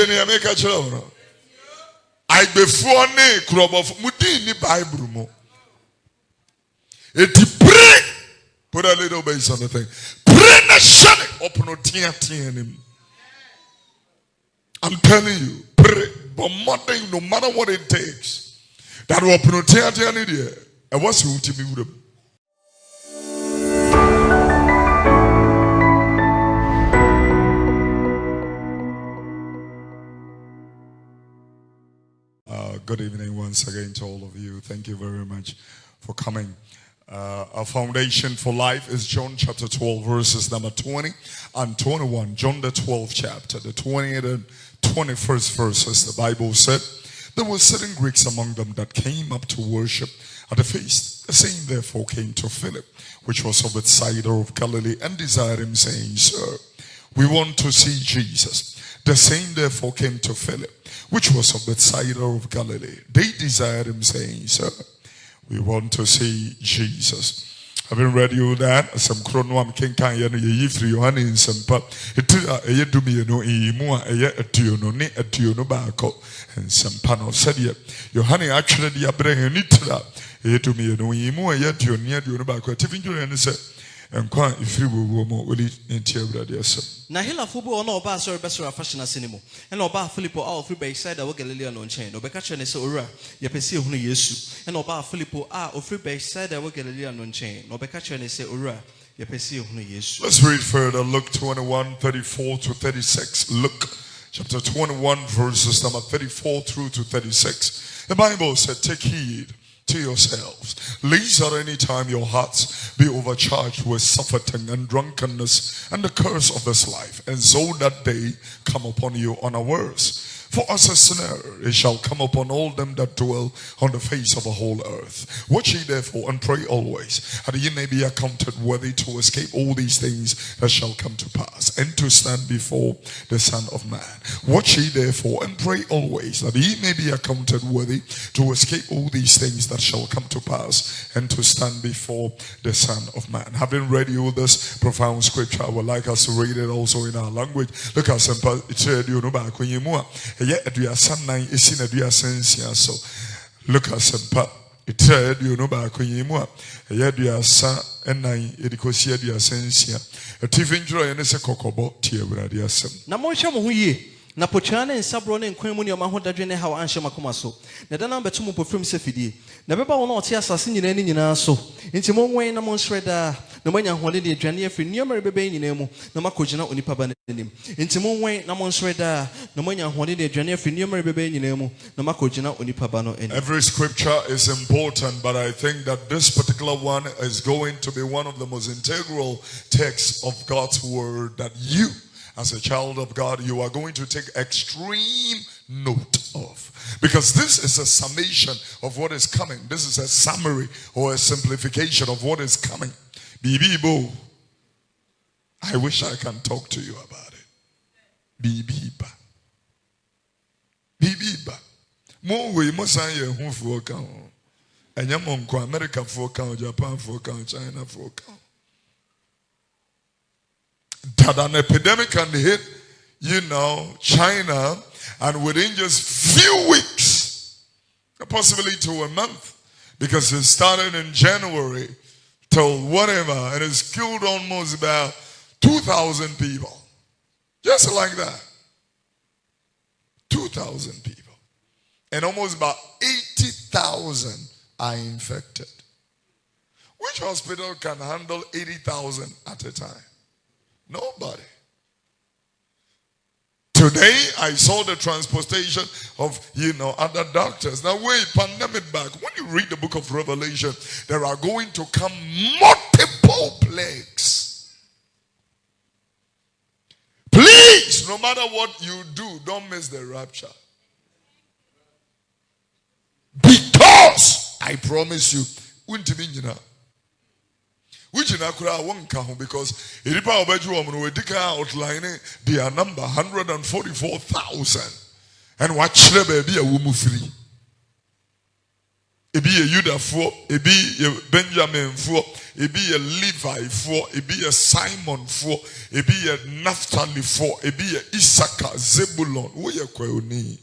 ni make a children. I before ne crop of mudini Bible mo. It pray. Put a little base on the thing. Pray na shane Opono Teateano. I'm telling you, pray, but no matter what it takes. That Opono Teateano there. And what's the ultimate with them? Good evening once again to all of you. Thank you very much for coming. Our foundation for life is John chapter 12 verses number 20 and 21. John the 12th chapter, the 20th and 21st verses. The Bible said, there were certain Greeks among them that came up to worship at the feast. The same therefore came to Philip, which was of Bethsaida of Galilee, and desired him, saying, Sir, we want to see Jesus. The same therefore came to Philip, which was of Bethsaida of Galilee. They desired him, saying, Sir, we want to see Jesus. Having read you that, some chronoam king can ye free Yohane in some pub. It a do me no imua a tuno ne a tuno barco and some pan of Sadia. Yohane actually the abring a nitra. A to me no imua yet you near you barco. Tiffin and said, and quite if you will more will it in Tiabradias. Nahila Fubu or no bass or besser fashion cinema, and Oba Filippo all three by side of Galilean on chain, or Becachan is Ura, Yapesi of Yesu, and Oba Filippo are of three by side of Galilean on chain, or Becachan is Ura, Yapesi of Yesu. Let's read further. Luke 21, 34 to 36. Luke chapter 21, verses number 34 through to 36. The Bible said, take heed to yourselves, lest at any time your hearts be overcharged with surfeiting and drunkenness and the curse of this life, and so that day come upon you unawares. For as a snare it shall come upon all them that dwell on the face of the whole earth. Watch ye therefore and pray always, that ye may be accounted worthy to escape all these things that shall come to pass, and to stand before the Son of Man. Watch ye therefore and pray always, that ye may be accounted worthy to escape all these things that shall come to pass, and to stand before the Son of Man. Having read you this profound scripture, I would like us to read it also in our language. Look at some look at some it said, you know, back when you more a yadia sa and nine edicosia dia sensia a tiffin joy and a cocobo tia radiasum. Namochamu na pochane en sabro ne nkwan mu ne ma hodadwene ha anhye makoma so na dana beto mo pofrim sefidie na beba wo na ote asase nyina ni nyina so enti mo nwen na mo nsreda na manya hode de adwane afri niamare bebe nyina mu na makogina onipa ba nanim enti mo nwen na mo nsreda na manya hode de adwane afri niamare bebe nyina mu na makogina onipa ba no eni. Every scripture is important, but I think that this particular one is going to be one of the most integral texts of God's word that you as a child of God, you are going to take extreme note of. Because this is a summation of what is coming. This is a summary or a simplification of what is coming. Bibibo. I wish I can talk to you about it. Bibiba. Bibiba. Mo we mo san ye hu fo kan. Enya mo nko America fo kan, Japan fo kan, China fo kan. That an epidemic can hit, China, and within just few weeks, possibly to a month, because it started in January till whatever, and it's killed almost about 2,000 people. Just like that. 2,000 people. And almost about 80,000 are infected. Which hospital can handle 80,000 at a time? Nobody. Today, I saw the transportation of, other doctors. Now, wait, pandemic back. When you read the book of Revelation, there are going to come multiple plagues. Please, no matter what you do, don't miss the rapture. Because, I promise you, which in Akura won't count because Iripa Obeju we dika outlining their number 144,000 and watch the baby a woman free. Ebi ye Judah for, ebi ye Benjamin for, ebi ye Levi for, ebi ye Simon for, ebi ye Naphtali for, ebi ye Issachar, Zebulon. We ye kweoni.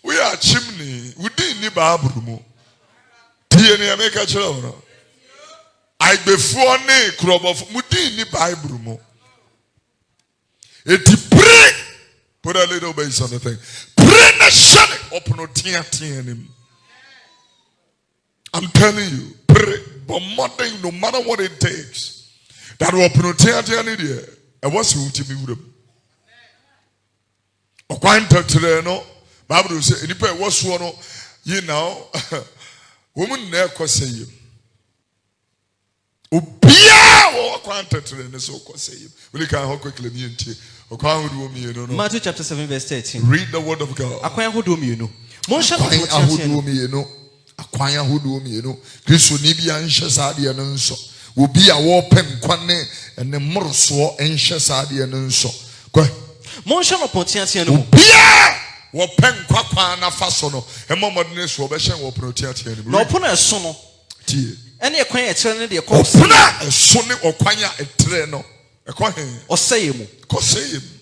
We are chimney. We didn't need Babrumo. DNA make a children. I before ne crop of Mudini Bible. It pray. Put a little base on the thing. Pray na shane Opono Teateano. I'm telling you, pray, but nothing, no matter what it takes. That Opono Teateano there. And what's who to be with them? O quite no Bible say any pay what's one, you know, woman never say you. Ubia or quantity and so say you. Will you how quickly me Matthew chapter 7 verse 13. Read the word of God. Acquire who do you know? Monsha acquire who do you know? Christonibia and Shasadi and so will be a war pen quane and the morso and Shasadi and so. Monsha no Pontiano. Bia or pen quapana fasono, and Momadness or Beshan or Proteatian. No Opono sono. Any acquaint turn the call sonny or quanya a treno. Or say him.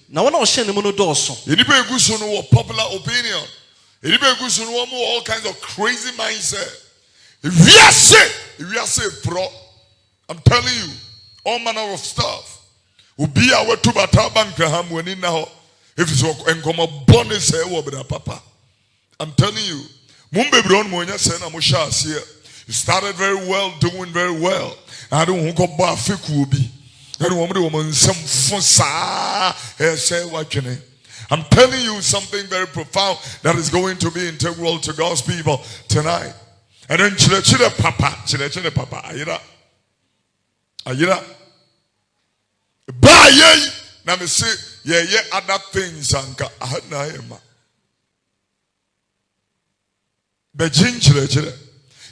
Now, one of the mono dorso. Anybody who's on popular opinion. Anybody who's on all kinds of crazy mindset. If we are say pro, I'm telling you, all manner of stuff. Will be our two batabankraham when in now. If it's and come a bonus say what papa. I'm telling you, Mumbe Brown Moya Sena Mushas here. You started very well, doing very well. I don't want to go back will be. I'm telling you something very profound that is going to be integral to God's people tonight. And then chile papa, ayira. Ba ye na me say ye other things anka ahana ema. Bejin chile.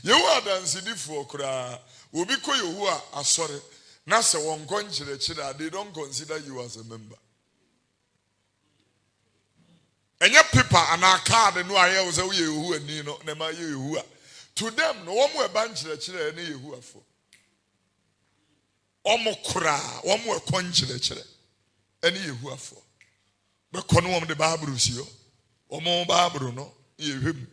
Ye wa dance di for kura. Obi ko ye hu a asore. Now, say one they don't consider you as a member. And your people and our card and why was away who and you know, never you who are. To them, no one more bunch of children any who are for. Omokura, one more conch any who are for. But Conwam the Barbarusio, or more Barbaro, you him.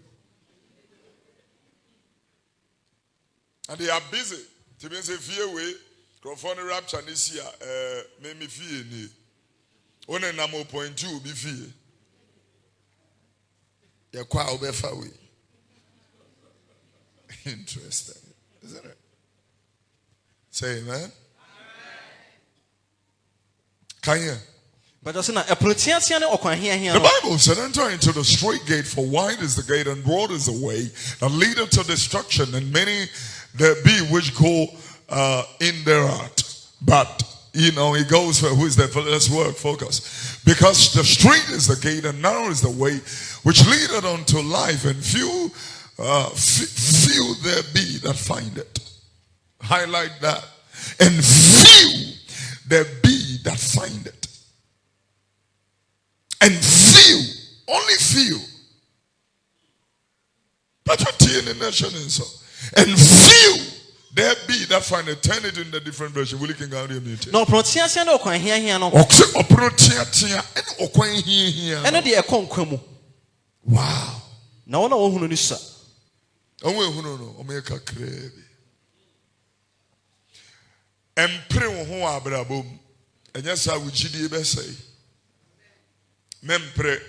And they are busy to be a fear way. Crofone rapture this year, made me feel ni. One number 0.2 be feel. You're quite away. Interesting, isn't it? Say amen. Can you? But the Bible said, enter into the straight gate, for wide is the gate and broad is the way that leadeth to destruction, and many there be which go in their art. But you know, he goes for who is that? Let's work, focus. Because the straight is the gate and narrow is the way which leadeth unto life, and few there be that find it. Highlight that. And few there be that find it. And few, only few. But you're in the nation and so. And few there be that find it. Turn it in the different version. We're looking at it. No, protiatia no kwan here no. Protiatia and okwan here. And the ekonkwemu. Wow. Na wona wo hunu ni sa. Onwe hunu no, o make crave. Empre wo ho abrabom. Enya sa wo gidie be say. Mempre.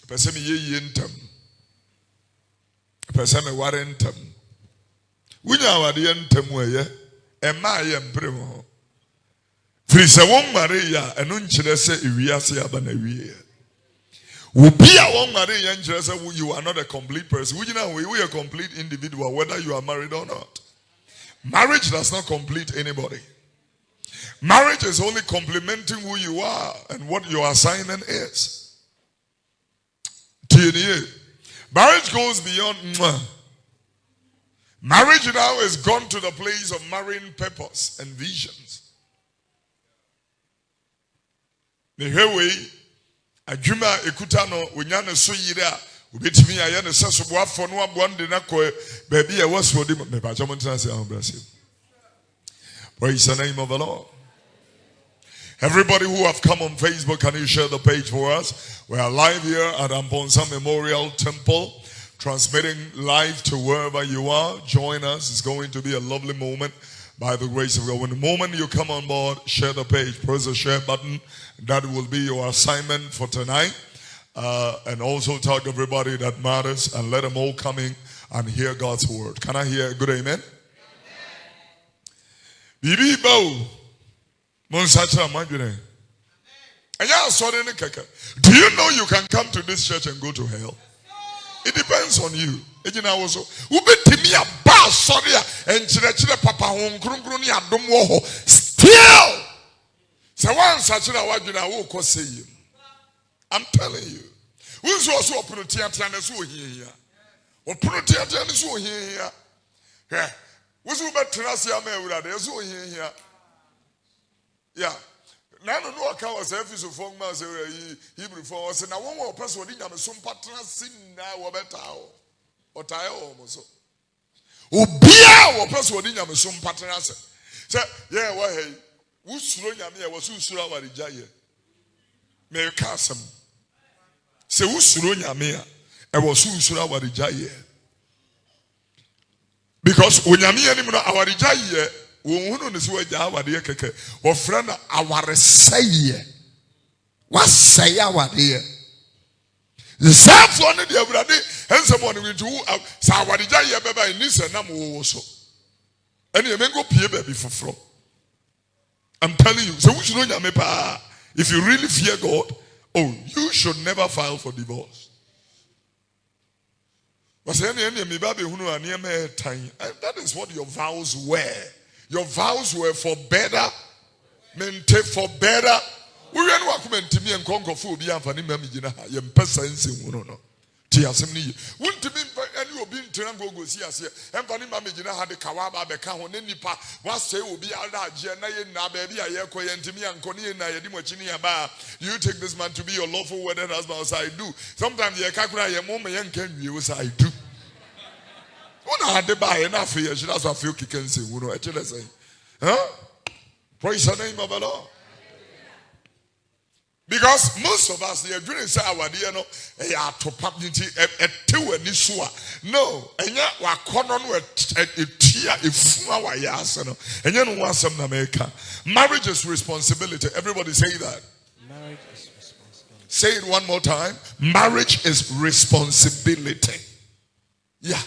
Pese me ye ntam. Pese me ware ntam. Wunya wade ntam eye. Ema ye mpre wo. Firi se won mare ya eno nkire se ewiase aba na wie. You are not a complete person. We are a complete individual, whether you are married or not. Marriage does not complete anybody. Marriage is only complementing who you are and what your assignment is. Marriage goes beyond. Marriage now has gone to the place of marrying purpose and visions. The way Ajuma Ekutano Winyana Suyira Ubit me, I understand so what for no one did not call baby. I was for them. Praise the name of the Lord. Everybody who have come on Facebook, can you share the page for us? We are live here at Amponsa Memorial Temple, transmitting live to wherever you are. Join us. It's going to be a lovely moment by the grace of God. When the moment you come on board, share the page, press the share button. That will be your assignment for tonight. And also tell everybody that matters and let them all come in and hear God's word. Can I hear a good amen? Bibi Bow. Do you know you can come to this church and go to hell? It depends on you. Still, I'm telling you. Who's also Opono Teateano so here? Opono Teateano so here. Who's over Teateano me so here? Yeah. Now no account was effiso for man say Hebrew for say na one more person odi nyame so mpatena sin na wo betao. Otae o mo so. Obia wo person odi nyame so mpatena se. Say yeah wa hey. Wo suro nyame e wo so suro awarija ye. Me ka asem. Say wo suro nyame a e wo so suro awarija ye. Because onyame anim no awarija ye. Who knows where Java dear keke or friend our say what say our dear the one the other day and someone will do Sawadija Baba in this and I'm also and you may go pay baby for from. I'm telling you, so we should know if you really fear God, oh, you should never file for divorce. But that is what your vows were. Your vows were for better, maintain for better. We are not going to me and conquer for be and funny mammy, you person in one. Tiasemi, wouldn't mean any will be in Trango see us here. And funny mammy, had the Kawaba, the Kahon, any part, was say will be out Jena, baby, I acquaint to me and Connie and I bar. You take this man to be your lawful wedded husband as I do. Sometimes the Kakura, your mom, and can you as I do. When I had to buy enough here, she does a few kickings in Wuno. Actually, say, huh? Praise the name of the Lord. Because most of us, they are doing say our dear no, they are to publicity a 2 and this no, and yet we are calling a tear if our yas and you know what some America. Marriage is responsibility. Everybody say that. Marriage is responsibility. Say it one more time. Marriage is responsibility. Yeah.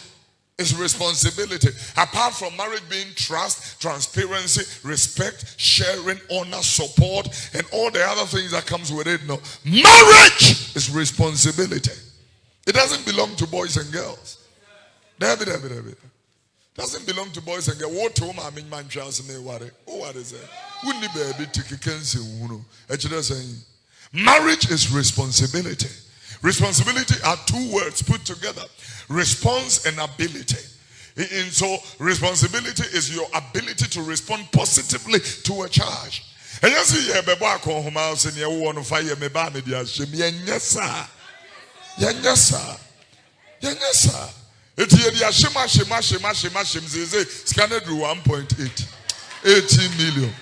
It's responsibility. Apart from marriage being trust, transparency, respect, sharing, honor, support, and all the other things that comes with it. No, marriage is responsibility. It doesn't belong to boys and girls. David. Doesn't belong to boys and girls. What home I mean man child me what? Oh, what is it? Wouldn't baby take cancer? Actually saying marriage is responsibility. Responsibility are 2 words put together. Response and ability. And so responsibility is your ability to respond positively to a charge. And you see, you have house and you want to fire me by media. Yes, sir. It's here the scanned through 1.8 18 million.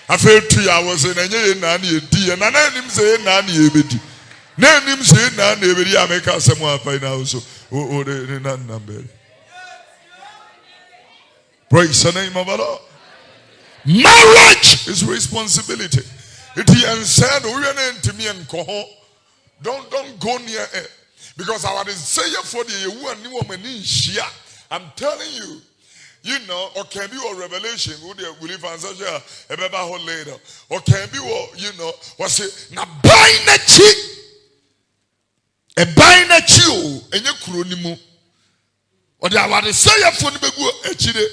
I feel 3 hours and and I didn't say none. Name him say na every America someone find out so number. Praise the name of the Lord. Marriage is responsibility. It said we are to me and don't go near it. Because our desire for the new woman in Shia. I'm telling you. You know, or can be a revelation, would you answer a baby later? Or can be, you know, what's it? Now, buy the cheap. A bina chiu and your cronimu. Or the award say a phone a chide.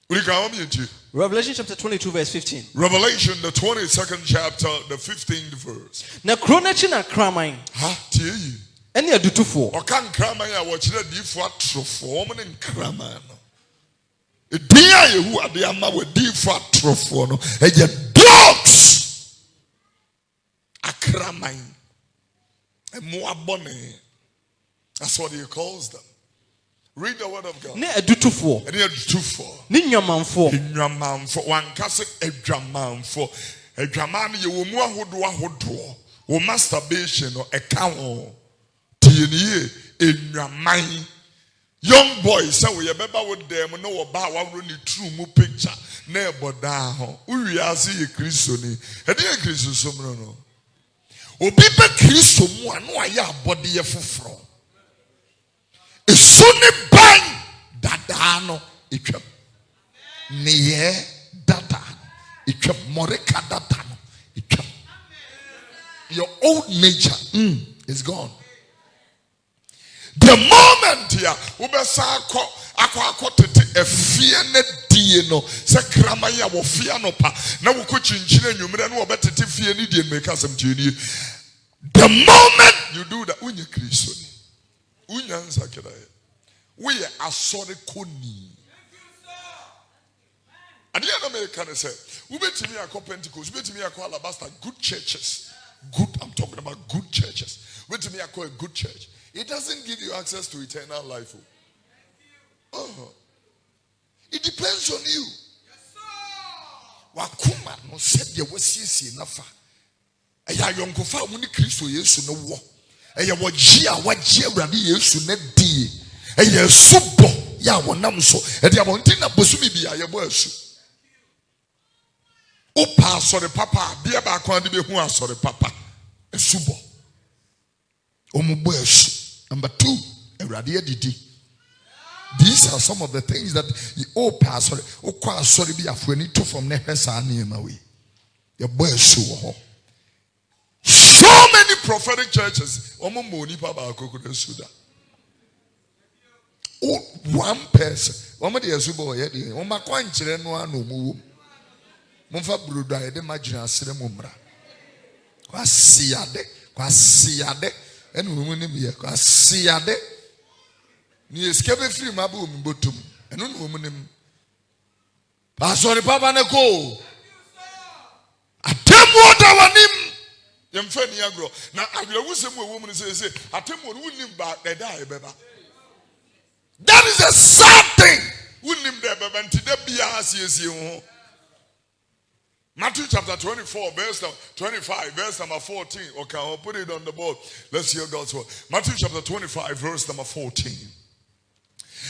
We come into Revelation chapter 22, verse 15. Revelation, the 22nd chapter, the 15th verse. Na kronachina kramine. Ha, tie. Any a dutufo. Or can kramine watch the default trophone and kraman. A dear who are the amma with default trophone and your dogs. A kramine. A more bonnet. That's what he calls them. Read the word of God. Ne adutufo. And adutufo. Ne nyamanfo. Nyamanfo. Wankase edwamanfo. Edwaman ye wo mu ahodo. Wo masturbation no eka tienie enwaman. Young boys say we beba with them no oba wa ro ni true mu picture na eboda ho. Uwi ase ye Kristo ni. E dey Kristo somro no. Obi be Kristo mu anu aye abode ye foforo. Esuni ban dada no etwam. Neye dada etwam moreka dada no etwam. Your old nature is gone. The moment here, ubesa ako tete efie ne die no se krama ya wo fie no pa na wo ko chinchire nwumre no obetete fie ni die make asem tieni. The moment you do that, unye Kristo ni unya nsakira ye we asori koni ade na me kan say ubetimi akọ Pentecost, ubetimi akọ Alabaster, good churches, good, I'm talking about good churches. Ubetimi akọ a good church. It doesn't give you access to eternal life. Oh. It depends on you. Wakuma no said ye wasiesie nafa. Eya yonkofa mu ni Kristo Yesu no wo. Eya wogie a wagie Awurade Yesu na die. Eya subo ya wonam so. E dia wonti na bosumi bia ye bo asu. Opa asore papa bia ba kwa de be hu asore papa. Esubo. Omubo asu. Number 2, Awurade adidi. These are some of the things that you pastor sorry be afraid to from Nehesa name away. Your boy so many prophetic churches. One person. One day as boy, on my quanchre no no Monfa Bruda, the Magina Ceremumra. Quasiade, and women in here, Quasiade. Ni escape free mabu mbotum eno no womunim pastor papa ne ko atemu odawanim yemfa ni agro na awurawusem wo mu say atemu no wunim ba da ebeba. That is a sad thing. Wunim da ebeba ntida bia asiesie ho. Matthew chapter 24 verse 25 verse number 14. Okay, I'll put it on the board. Let's hear God's word. Matthew chapter 25 verse number 14.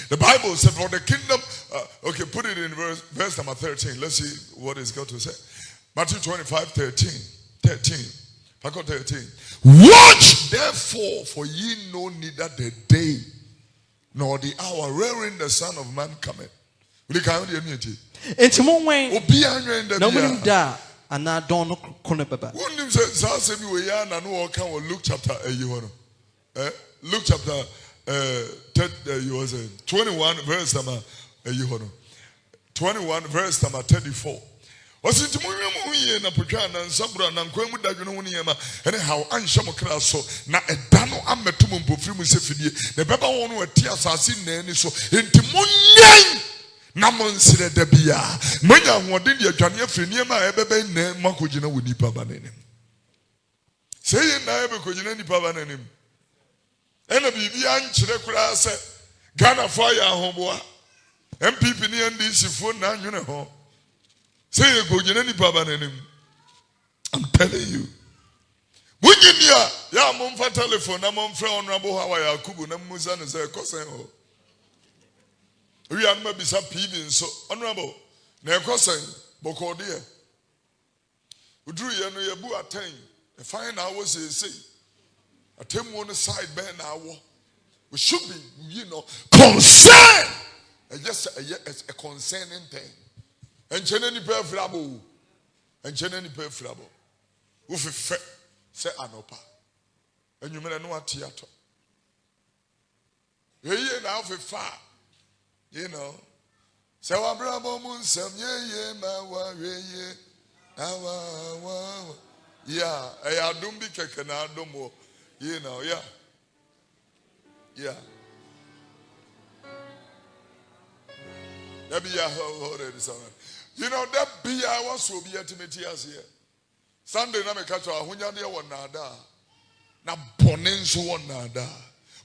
The Bible said for the kingdom, okay, put it in verse number 13. Let's see what it's got to say. Matthew 25, 13. Factor 13. Watch therefore, for ye know neither the day nor the hour wherein the Son of Man cometh. Will you count the immunity? It's more when no da and I don't know Baba. Wouldn't say we are no account Luke chapter Luke chapter 21 verse number 21 verse number 34. Was it Muye na Puchana and Sabra and Quemu Dagununiama and how Anshamokra so na a dano ametum Pufrimu Sefidi, the Baba one who tears us in any so into Munyan Namon Sire Debia. Manya wanted your Jania Friniama Ebebe Makujina with Nipabanim. Say na ebe kujina Nipabanim. Ena bibia nkyere kura se Ghana fire ahoboa MPP ni NDC phone na nwene ho say go gina ni baba nanim. I'm telling you Muginia ya momfa telephone na momfre honorable Hawa Yakubu na muza ne say kosen ho we am bisa PV so honorable na kosen bokode e uduru ye no yebu aten e fine na wo say Atemu on the side ben now. We should be, concerned. Just a concerning thing. And Cheneni Perfrabo. And Cheneni Perfrabo. Ufi fe se anopa. And you may know a theater. Ye now for far. So Abraham moon some ye ma yeah, I don't be keken adomo. Yeah. That be that be I was so be ultimately as here. Sunday na me catch a hunya de one nada. Na bonenso one nada.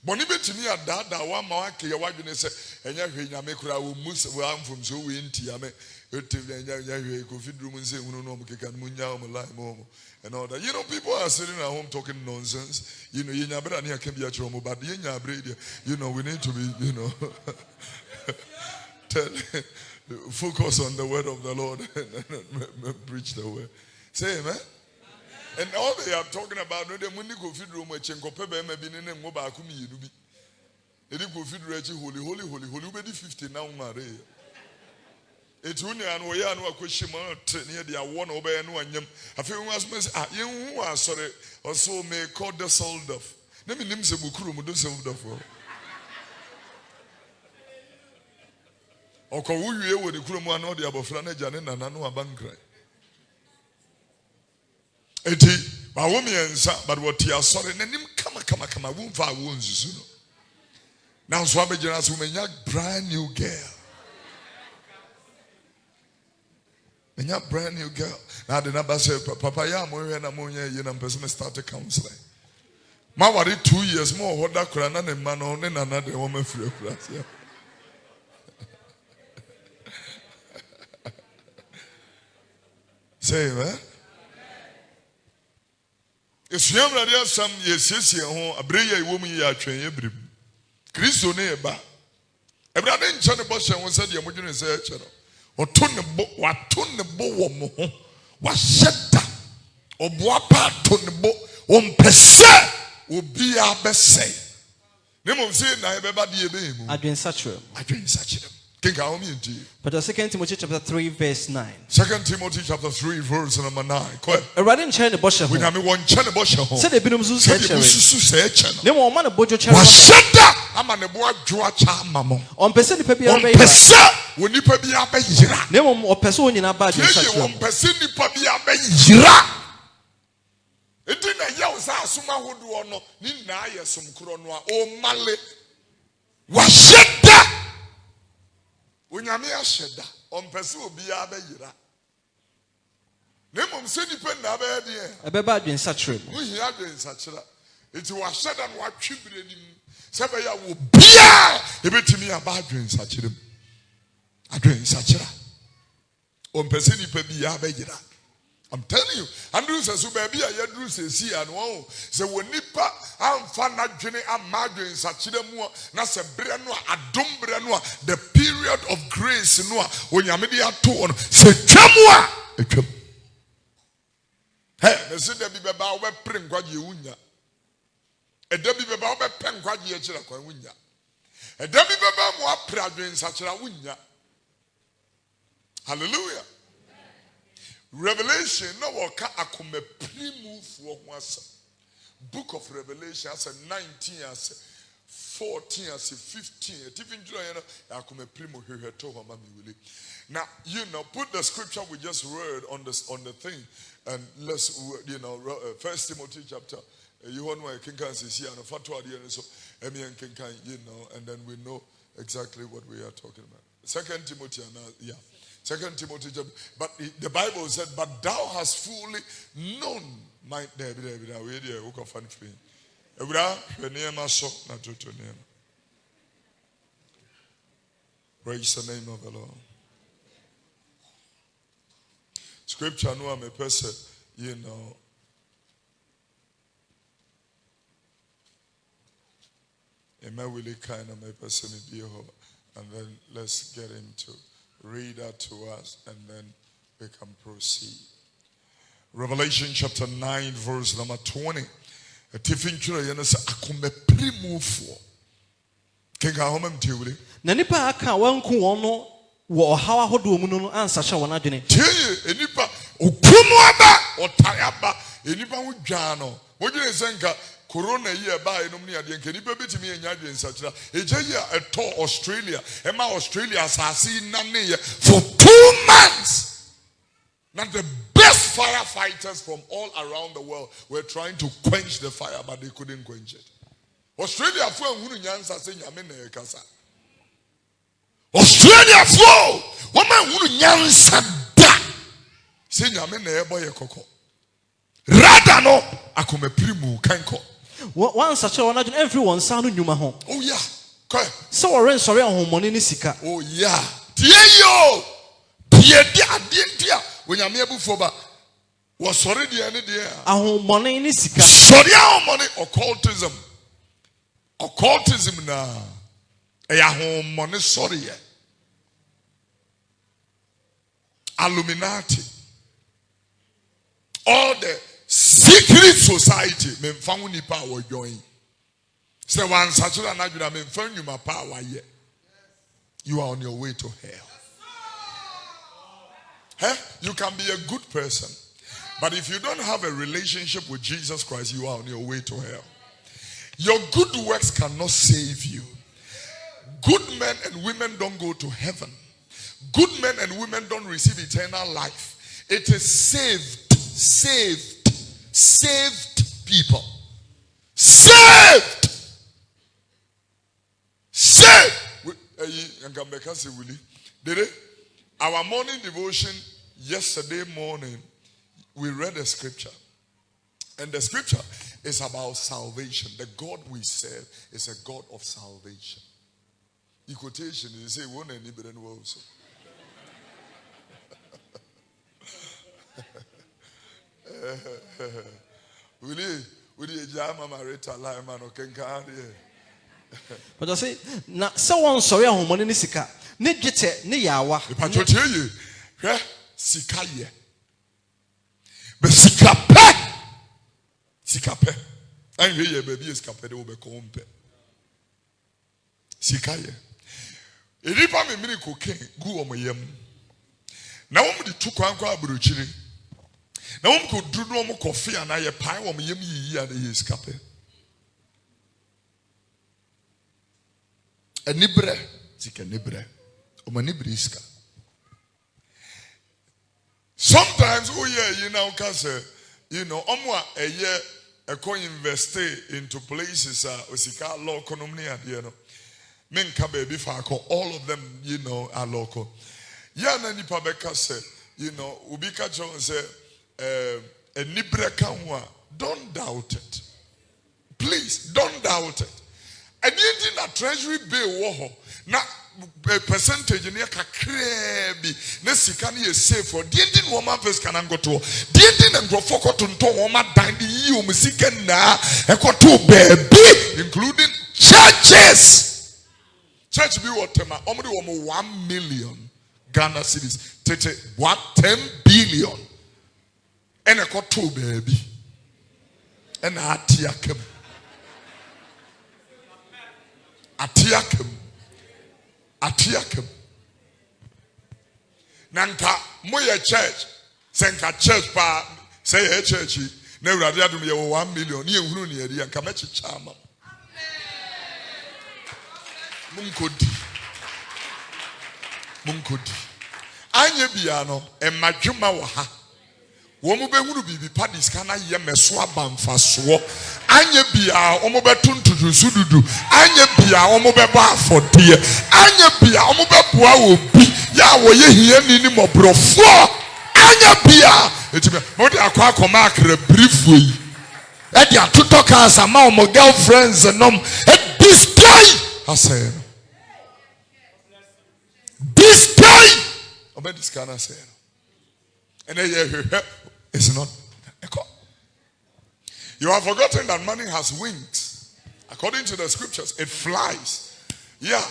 Boni betimi adada wa ma wake ya wadwene se enya hwe nyame kura wo mus wo amfom so we ntia me etim enya hwe Kofi Oduro nse hunu no mkeka no nya o life mo and all that. You know, people are sitting at home talking nonsense. You know, yenya bra na can be at home, but yenya bra, you know, we need to be, you know, focus on the word of the Lord and preach the word. Say amen. And all they are talking about, no, they money Kofi Oduro mo chenko pebe me bi ne ngo ba ku mi yenu bi. Edi Kofi Oduro echi holy be di 50 now mare. Etuni anu ya anu akweshima ne de awo na obe no anyam. Afi hu asome ye hu asore also me call the sold off. Na me nim se bukuru mu do sold off. Oko wuwie wo de kuro mu anu de abofra na jane nana no abankrai. Eti ba wo me ensa but what ya sorry nanim kama wo mfa wo nsusu no. Now so abegyina so menya brand new girl. Menya brand new girl. Now the number say papa ya mo hwe na mo nya ye na person start counseling. Ma wari 2 years mo hoda kura na ne ma no ne nana de wo ma firi kura. Say amen. Esuam radio sam ye siesie ho abreye iwo mu ye atwen ye brim. Kristo ne ba. Ebrade nche ne bo hye won se de mo dwene se eche no. Wato ne bo wo mo ho. Wa hyeda. Oboa pa to ne bo. Ompese obi abese. Ne mo se na e be ba de e be mu. Adwen sachere. Kinka ho mi nti. But 2 Timothy chapter 3 verse 9. 2 Timothy chapter 3 verse number 9. Erade nche ne bo hye ho. We na me won nche ne bo hye ho. Se de binum su se chere. Susu se eche no. Ne mo ma ne bojo chere. Wa hyeda ama ne bo adwo acha ama mo. Ompese nipa bia be Ompese wo nipa bia be yira. Ne mo opese onyina ba adwen sachere. Ompese nipa bia be yira. Enti na ya usa asuma hodo no ni na ayesum kro no a o male. Wa hyeda Unyame ahyeda ompese obi a be yira. Nemom se nipa na ba de ebeba adwen sachere. Uhi adwen sachere. Enti wa hyeda no atwebire nim. Se be ya wo bia ebetimi aba adwen sachere. Adwen sachere. Ompese nipa bi a be yira. I'm telling you, Andrew says, baby, I do see and oh, so when nipa amfa na dwene amadwe nsachire mu na se bre no adom bre no the period of grace no onyame de ato on se twam a etwam. Hey, me se da bi beba wo be pre nkwaje wunya. E da bi beba wo be pe nkwaje akira kwa wunya. E da bi beba mo apre adwen nsachira wunya. Hallelujah. Revelation no waka akome primu for wasa. Book of Revelation as a 19 as 14 as 15 even akome primu heheto ho mama wili. Now you know put the scripture we just read on the thing and let's First Timothy chapter you want why can see and fatwa so you know and then we know exactly what we are talking about. 2 Timothy yeah. 2 Timothy, but the Bible said, but thou hast fully known my praise the name of the Lord. Scripture, no, I'm a person, you know. Am really kind of a person, and then let's get into. Read that to us and then we can proceed. Revelation chapter 9 verse number 20. A tiffin chura yenese akome primu fo. Kenga homem tiwuli. Na nipa aka wanku wono wo hawa hodo mu no ansa hye wona dwene. Tie enipa okumu aba otayaba enipa hu dwa no. Wo dwene senka Corona year by no near the Kenipa betimi enya dwen sachira. Eje year eto Australia. Ema Australia asasi nane for 2 months. Now the best firefighters from all around the world were trying to quench the fire, but they couldn't quench it. Australia for hunu nyansa se nyame na ekasa. Australia for woman hunu nyansa da. Se nyame na ebo ye koko. Rather no akome primu kanko. One such a one everyone sound nyuma ho. Oh yeah. Koi. So oren sorry ahomoni ni sika. Oh yeah. Tie yo. Tie dia when you mebu foba. Was sorry the any dia. Ahomoni ni sika. Sorry ahomoni occultism. Occultism na. Ahomoni sorry. Illuminati. All the secret society men found the power join. Say one such an argument men found you my power yet. You are on your way to hell. You can be a good person, but if you don't have a relationship with Jesus Christ, you are on your way to hell. Your good works cannot save you. Good men and women don't go to heaven. Good men and women don't receive eternal life. It is saved people. Saved. Our morning devotion yesterday morning, we read a scripture. And the scripture is about salvation. The God we serve is a God of salvation. In quotation, you say, one and even also. But I say, now someone sorry ahomoni ni sika. Ne gete ne yawa. Ipachotie ye. Sika ye. Be sika pe. Sika pe. Anwe ye baby sika pe de wo be kompe. Sika ye. Eripa me mini koken gu omoyam. Na wo de tukwan kwa aburochiri. Na wo ko duru no mo kofi ana ye pan wo yam yiyi ana ye sika pe. Enibre sika nibre. Omanibriska. Sometimes omwa a year a coin invest into places osika local menka baby fako, all of them are local. Yana nipa beka say ubika John say a nibre don't doubt it. Please don't doubt it. And in a treasury bill woho na percentage in kakrebi na sika na ye save for dindin woman first can go to dindin and go foko to nton woman dan di yi o musika na ekoto baby including churches. Church be what tema omudi wo 1 million Ghana cedis tete what 10 billion and ekoto baby and atiakem Nanka moye church senka church pa say a church na urade adum ye 1 million ni ehunu ni eri anka ma chicha ama munkodi anye bia no emadwuma wo ha wo mo behunu bibi padis kana ye meso abamfa so anye bia wo mo betuntutu sududu anye bia wo mo beba afode anye bia wo mo beboa obi ya wo ye hiani ni mobrofo anye bia etime mo de akwa akoma akra briefo yi e de atoto kansa ma wo girlfriends nom e destroy asay destroy obe diskana say and it's not echo. You have forgotten that money has wings. According to the scriptures, it flies. Yeah.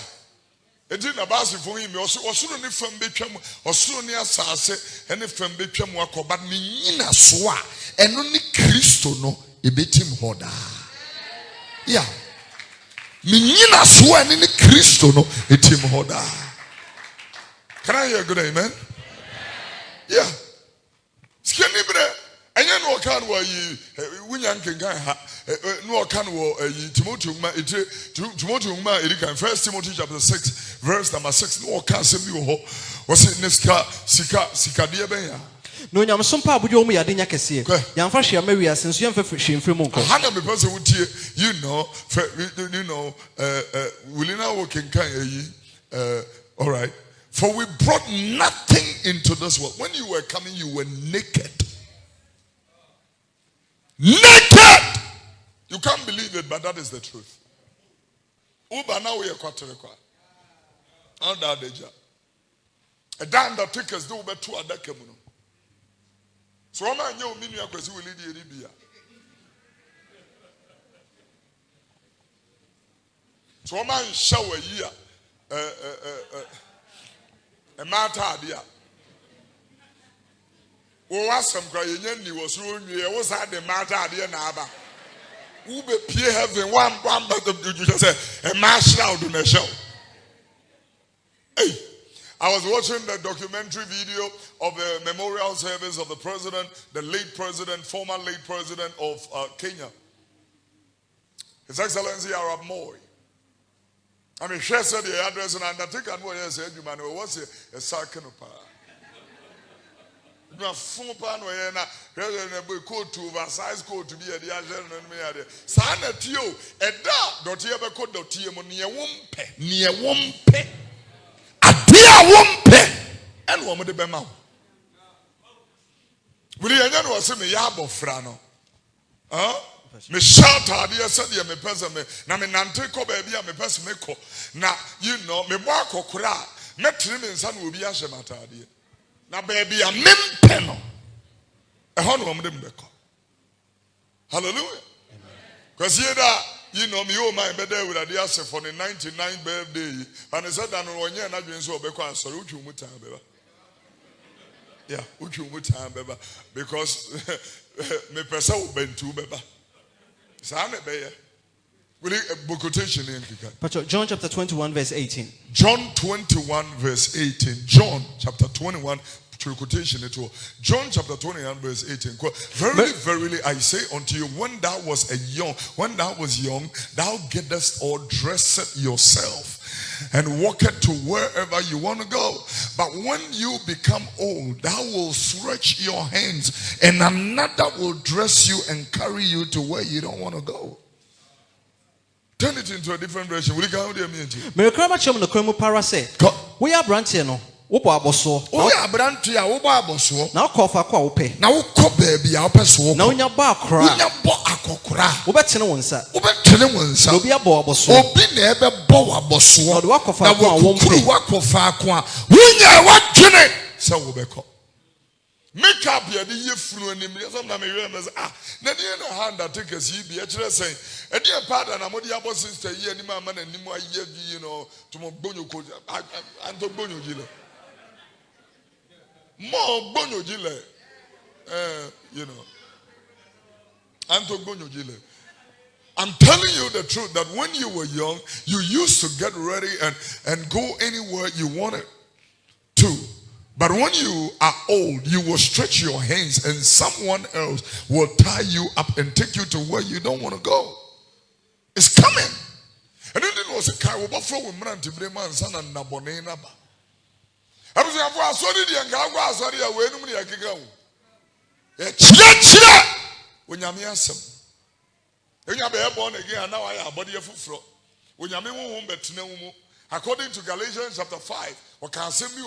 It didn't about for him. Also, ni from Becham, or soon near Sase, and if from Becham wako, but Nina Swa, and only Christo no, a betim hoda. Yeah. Nina Swa, and any Christo no, a tim hoda. Can I hear a good amen? Yeah. Skenibre, and you know, can where you Winyan can no can Timothy, First Timothy chapter 6, verse number 6. No can send you was it Sika dear Benya? No, I'm some part with your me. I didn't say, young Fascia Maria, since you have fishing from Monko. 100 person would hear, Willina working can all right. For we brought nothing into this world. When you were coming, you were naked. Naked! You can't believe it, but that is the truth. Uba now we are kwaterekwa. Anda deja. A damn that tickets do be two other kemuno. So I'm a new minu akwesi will lead Libya. So I'm a shower here. A matter idea. Oh, was some crying, was ruined. Was had the matter idea naba. Who be peer heaven one but you just say a mass out on the show. Hey, I was watching the documentary video of the memorial service of the president, the late president, former late president of Kenya, His Excellency Arab Moi. I mean, she said the address and I think I know what said you man was a sarcanopa. You are full pan where na coat to oversize coat to be a diagen and me. Sana Tio, a da, don't you ever call the Tio near Wumpe. A dear Wumpe and woman the Bema. Will you know what's in the Yabo Frano? Huh? Me shout out here, said you me person me. Na me nante ko baby me person me ko. Na you know me walk kura. Me trim insan will be a shemata here. Na baby a mimpeno. A honor of them beko. Hallelujah. Because you know me oh my birthday with a dear for the 99th birthday. And he said that no one year not doing so beko and sorry uchu muta beba. Yeah, uchu muta beba. Because me pesa u bentu beba. John chapter 21 verse 18. John 21 verse 18. John chapter 21 quotation it all. John chapter 21 verse 18. Verily, verily, I say unto you, when thou was young, thou gettest or dressed yourself and walketh to wherever you want to go. But when you become old, thou will stretch your hands, and another will dress you and carry you to where you don't want to go. Turn it into a different direction. Will you come with me? We are branching no. Wopo aboso. Oh ya brantu ya wobo aboso. Na ukofa kwa upe. Na ukọ baby ya upe so. Na unya ba akra. Unya bo akokra. Wobetene wonsa. Wobetene wonsa. Obi abo aboso. Obi na ebe bo aboso. Na wakofa kwa wompe. Wakofa kwa. Wunya watwene. Se wobekọ. Make up ya de yefunu anim. Some na me we me na de na hand take us yi bi e kire sen. E de pada na modi abo sister yi anim ama na anim aye you know to mo gbonyo ko anto gbonyo jile. More bonyo jile, you know. Anto bonyo jile. I'm telling you the truth that when you were young, you used to get ready and go anywhere you wanted to. But when you are old, you will stretch your hands and someone else will tie you up and take you to where you don't want to go. It's coming. And then there was a car with man son and nabone naba. I was going to sorry, and I sorry, I went to the go. When you're some. When you're born again, now I have body of fruit. When you're home, but no more. According to Galatians chapter 5, what can send you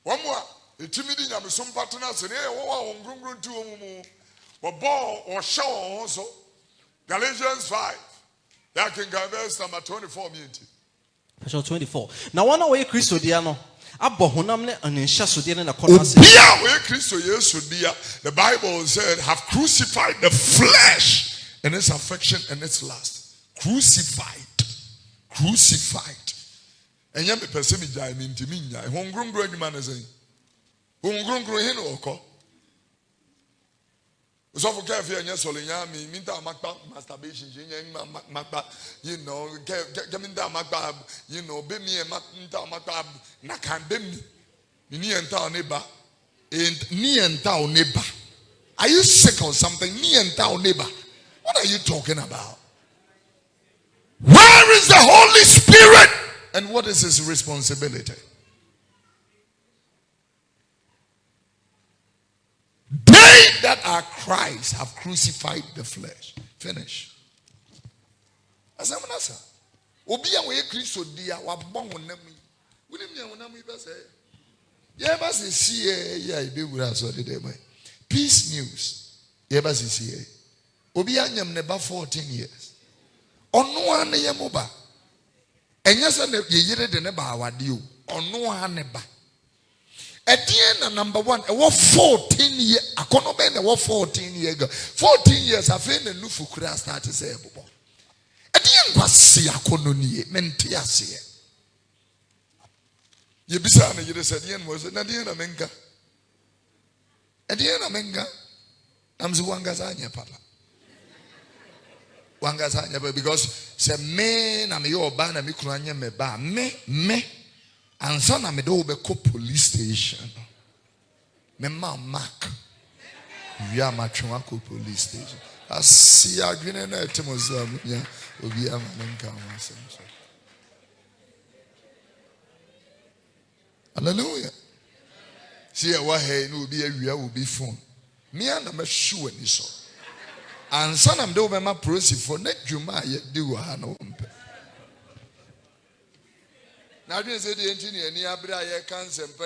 one more? The timid and some partners and here, one groom to or ball or show also. Galatians 5. That can go verse number 24 minutes. Verse 24. Now, one away Christiano. The Bible said, have crucified the flesh and its affection and its lust. Crucified. And yet, the person is dying in Timinia. Hungrum growing man is saying, Hungrum growing oko. So for careful and yes, me minta masturbation, you know, gaminda magba, you know, be me and minta magba, nakan be me, ni and town neighbor, and ni and town neighbor. Are you sick or something? Ni and town neighbor. What are you talking about? Where is the Holy Spirit? And what is his responsibility? They that are Christ have crucified the flesh. Finish. Asamanasa. Obiya we Christo dia wa bon wonam. Woni me wonam yi be say. Ye ba se see ya be wura so de dem. Peace news. Ye ba se see. Obi anyam ne ba 14 years. Ono ane ye moba. Enya se ne yeyire de ne ba awade o. Ono ane ba. Edien na number 1, e wo 14 years. Akono be na wo 14 years. 14 years afi na nufu kura start say ebobo. Edien kwase akono nie mente ase. Ye bisa na yire se dien mo se na dien na menka. Edien na menka. Namzi wangasa anya papa. Wangasa anya papa because se me na me yo ba na me kunu anya me ba me ansa na me do be ko police station. Me ma mark. We are matching ko police station. Asi adwene na etimoza nya obi ama nka wasem so. Hallelujah. See wa hey no obi awia obi phone. Me and I'm sure ni so. And son am do be ma prosi for na dwuma ye di wo ha no mpe. Na dwen say the engineer ni abra ye kan sempa.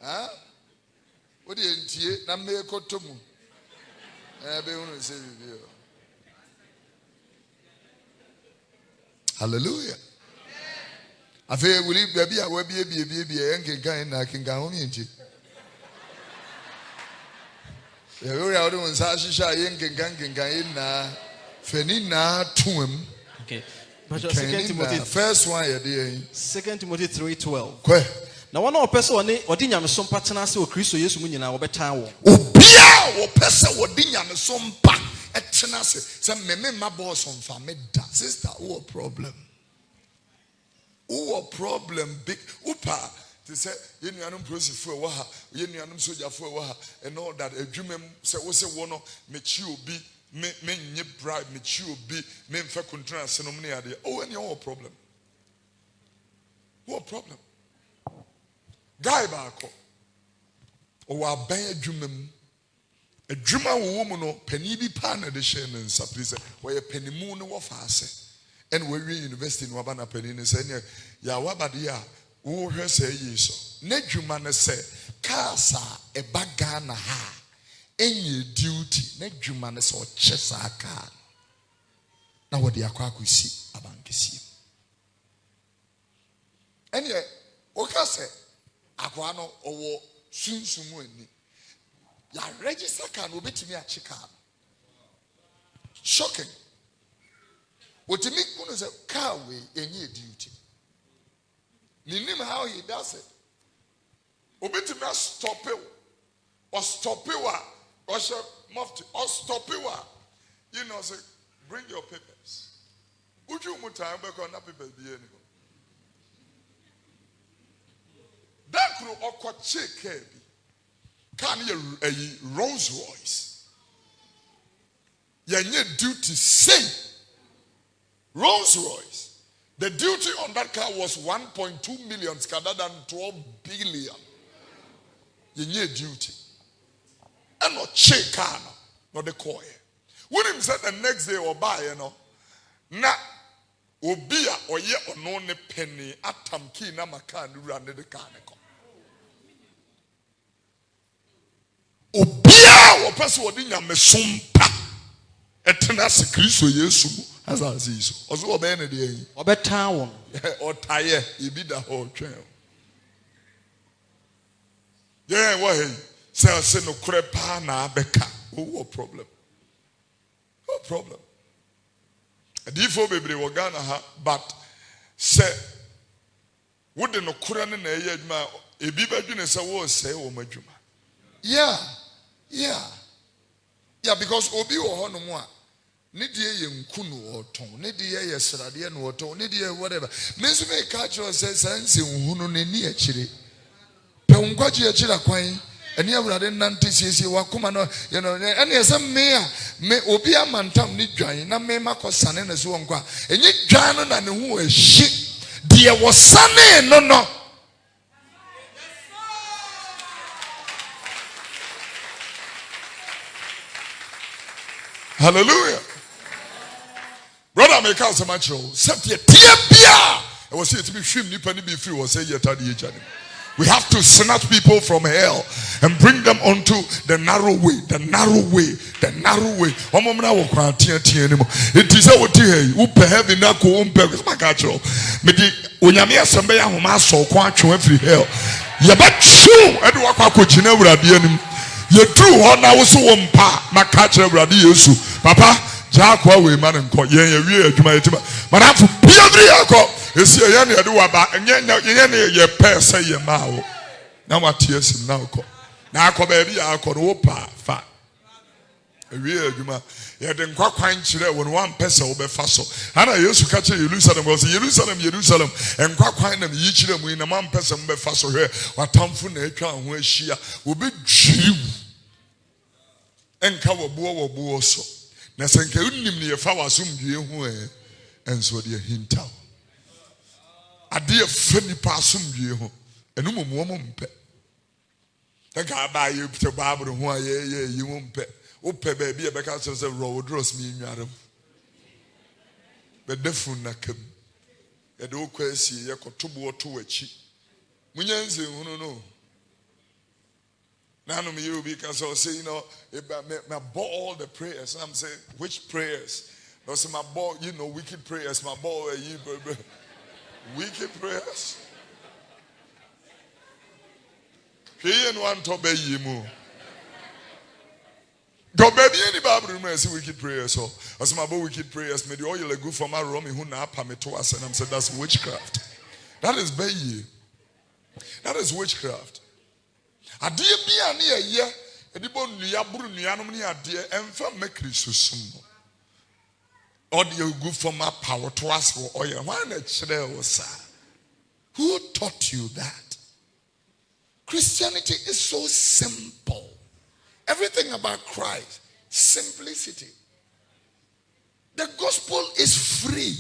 Ha? Wo de entie na me kotomu. Be unu say bi. Hallelujah. Afi wuli baby a wa bi enkenkan na kenkan ho mi entie. Okay. First one, 2 Timothy 3:12. Now one of person or dinyam some partner so Christo Yesu munyina obetan wo. Obia wo person wo dinyam some pa etena se say me ma boss on fa me da sister who a problem. Who a problem big upa. They say, you know, I'm process for waha, you know, I'm soldier for waha, and all that. A dream say, what's a one of mature be, men ye bribe, mature be, men for control, ceremony idea. Oh, and your problem. What problem? Guy back. Oh, I buy a dream. A dreamer woman, or penny be pan edition and surprise, where a penny moon or fast. And we're university in Wabana Penny and saying, ya wabadia. Who has a yeso? Nedjumane say, Casa a bagana ha. Any duty, Nedjumane or Chesaka. Now what the aquaku see, abankisi. And yet, Okase, Aquano or Sunsumuni. Ya register can will be to me a chicken. Shocking. What you make one is a car way any duty. Ninim how he does it. Obiti me stop it. Or stop it or mufti. Or stop it. You know, say, bring your papers. Would you move time back on that papers be anyway? That crew or quite check can you a Rolls Royce? Your duty say Rolls Royce. The duty on that car was 1.2 million, rather than 12 billion. You need duty. And not check car, not the coin. When him said the next day or buy, you know, na obia or ye or no ne penny atam key na makan run the car. Obia or person who didn't me sumpa. Eternal Christo Yesu. As I see so. Also, obey any day. Obey town. Or tire, you be the whole trail. Yeah, what he says, no crepa na beka. Oh, what problem? What problem? A default baby wagana ha, but say, wouldn't no kuran in a yedma, a biba junis a war say, oh, my juma. Yeah, because Obi or Honomoa. Nidia yenkunu oton nidia yesrade no oton nidia whatever menso me catch you say sense hunu nani akire pe nkwaji akira kwan eni awurade nante siesie wakoma no you know eni esem me obi amantam ni dwan na me makosane na so nkwa enyi dwan no na ne hu ahyi de wo sane no hallelujah. Brother, make out so much. Set your tear. I was here to be free. Nipani be free. Was say yet at the age. We have to snatch people from hell and bring them onto the narrow way, the narrow way, the narrow way. Omomna wo kwa tia ni mo. It is what here. Who pay heaven na ko umpe. My catch up. Me di onyame asembe ya homa so kwa atwe free hell. Ye ba chu edu akwa ko gina awurade anim. Ye true ho na wo so wo mpa na catch awurade Yesu. Papa, ja kwa we man nko ye wie adwuma yetima. Manafo biadri akọ. Esi ye na ye de wa ba enye ye pɛ sɛ ye ma wo. Na watie sim na akọ. Na akọ ba bi akọ no pa fa. Ewie adwuma ye de nkwa kwan kyerɛ wo no wan pɛ sɛ wo bɛfa so. Ana Yesu ka kyerɛ Jerusalem go say Jerusalem nkwa kwan na yi kyerɛ mu na man pɛ sɛ mo bɛfa so hwɛ watamfo na atwa ho ahyia wo be dwiriw. Enka wo bo so. Na sɛ nka unnim ne ye fa wasomdue ho enso de hintaw. Ade afa nipa asomdue ho enu momo mpɛ. Nka ba ye pete Bible ho ye yi mo mpɛ. Wo pɛ ba bi e bɛka sɛ Rodros mi nwarem. Be defun na kam. E de wo kwasi ye kotobo to wachi. Munya nze hunu no. Now me you because I say, you know, my ball all the prayers. And I'm saying, which prayers? I say my ball, you know, wicked prayers. My ball, wicked prayers. Here one to be you more. Go baby any Bible room and say wicked prayers. So I say my ball wicked prayers. Maybe all you like good for my room. Who na permit to us and I'm saying that's witchcraft. That is bayi. That is witchcraft. Adie bia na ye edibo nua buru nua no ne adie emfa makri susum or the good for my power to ask for oil why na kire wo sa. Who taught you that? Christianity is so simple. Everything about Christ, simplicity. The gospel is free.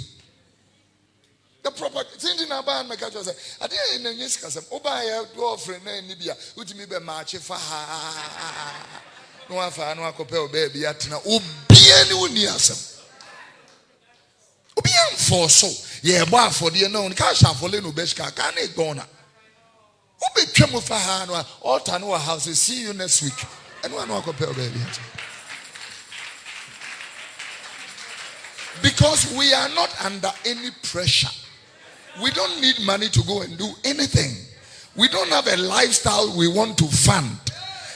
The proper thing in our band, my catcher said, I didn't in the Niskasam, Obaya, girlfriend, and Libya, which me be march for no affair, no compel baby at now, Obian Uniasam. Obian for so, yeah, bar for the unknown, cash out for Leno Beshka, can it go now? Obi Tremo for her, all Tanoa houses, see you next week, and one more compel baby. Because we are not under any pressure. We don't need money to go and do anything. We don't have a lifestyle we want to fund.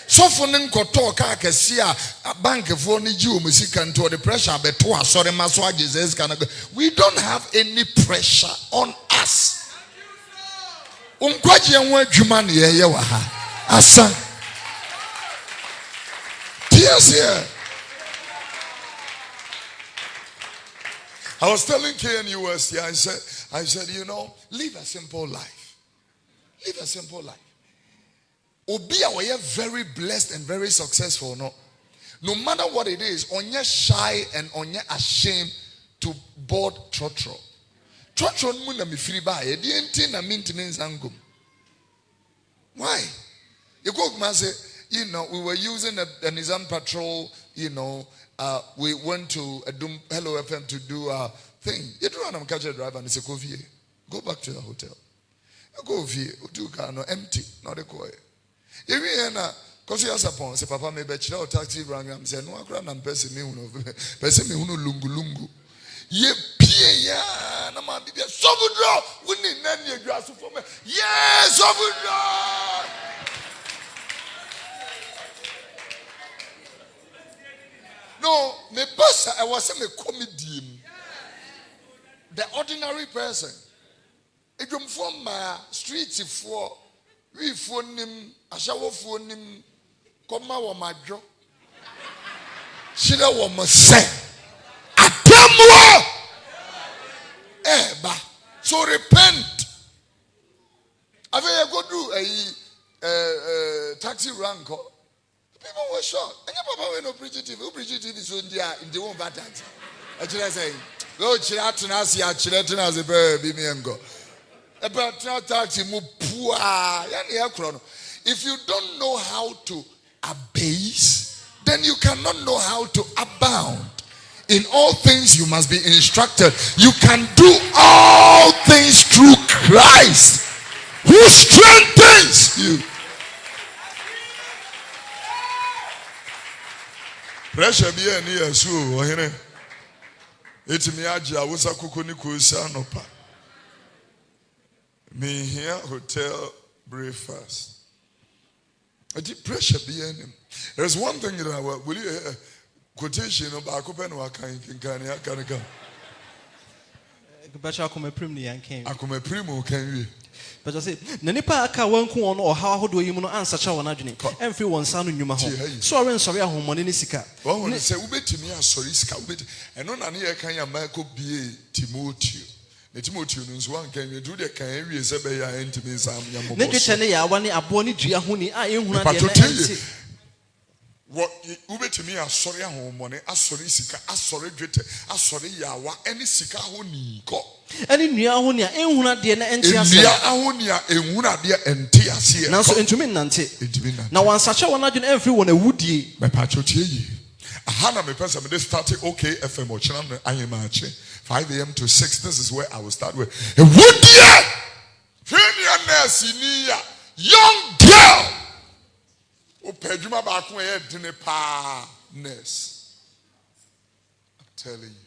So for nkoto ka kesia bank for ni ji omusika nto the pressure beto asore maso Jesus can. We don't have any pressure on us. Unkwaje ho adwuma ne ye wa ha. Asa. Yes, yeah. I was telling KNUS, I said, you know, live a simple life. Live a simple life. Obia we very blessed and very successful, no matter what it is, onye shy and onye ashamed to board trotro. Trotro mu na me free buy. E di enti na maintenance angum. Why? You go say, you know, we were using a Nizam patrol, you know. We went to Hello FM to do a thing. You don't want to catch a driver and say, go back to your hotel. Go via, do car no empty, not a coy. If you na, because you ask upon, say, Papa, maybe a taxi rang and say, no, I can't person me who lungu. Ye pia, no man, be a Sovudro, we need none grass for me. Yes, Sovudro. No, me boss, I was a comedian. The ordinary person. It come from my street for we phone him, a shower phone him, come out my job. She don't want to say, I tell you, so repent. I think I go do a taxi rank. People were shocked. And your papa went no preaching TV. Who preaching TV so in the one bad taxi. I say, go chilatunasi, chilatunasi, baby, me and go. About taxi, mu poor. If you don't know how to abase, then you cannot know how to abound. In all things, you must be instructed. You can do all things through Christ who strengthens you. Pressure be any as you, or here. It's me, I was a cuckoo, son of me here, hotel breakfast. I did pressure be any. There's one thing that I will you quotation about Kopeno, I can go. I come a primo, can you? But I say, Nanipa aka one on or how do you answer Chawanajini? And free one son in your home. Sorry, a home on any sika. Well, say, to me, sorry, scout, and on any kind of Michael be Timothy. The Timothy knows one can you do the carry as a bay into me. Negatiania, one a bony Giahuni, I am to tell you. What Ube to me, a sorry home money, a sorry sika, a sorry drete, a sorry yawa, any sika honi go. Any Niahunia, Ehuna, dear Niahunia, Ehuna, dear, and Tiasia. Now, so into me, Nanti. Now, one such a one, everyone a woody. My patrioty. A Hannah, my person, they started okay, FM or channel, I am marching 5 a.m. to 6. This is where I will start with a woody. Young girl. O Pedro back where dinner nurse. I'm telling you.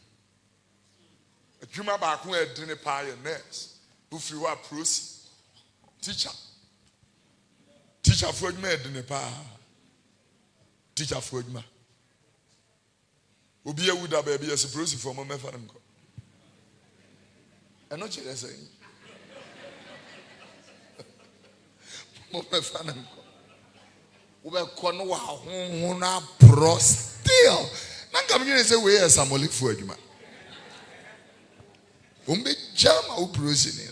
A Juma back where dinner nurse. Who flew up proceed. Teacher for me dinner Teacher for me. Obi a would have baby as a proceed for my father. And not just saying. My father. We kono wa honhona pro still na ngamnye say we are symbolic for adwuma umbe jama u prosi ne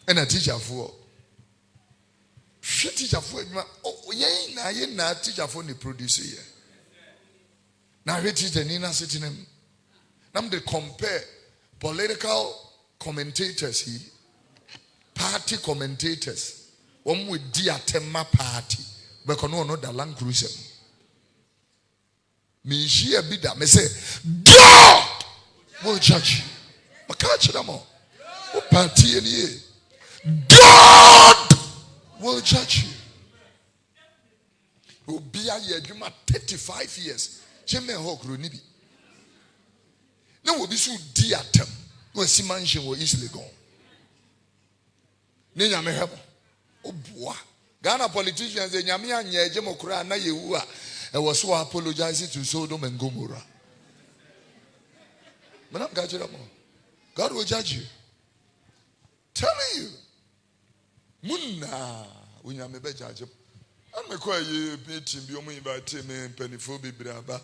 and a teacher for adwuma yen na teacher for ni produce here na we teacher ni na sitting them nam they compare political commentators here party commentators one with Teateano party. Because no the land cruiser. Me share be that me say God will judge you. I catch them all. O party any God will judge you. O be a year 35 years. Cheme ho kro ni bi. Na wo bi so di atam. No si mansion wo easily gone. Ne nya me hebo. O boa. Ghana politicians say nyame anya ejemokura na yewu a e was so apologizing to Sodom and Gomorrah. Madam God will judge you. Telling you. Munna unyame be judge. And me kwa ye meeting bi omo invite me penifo bi braba.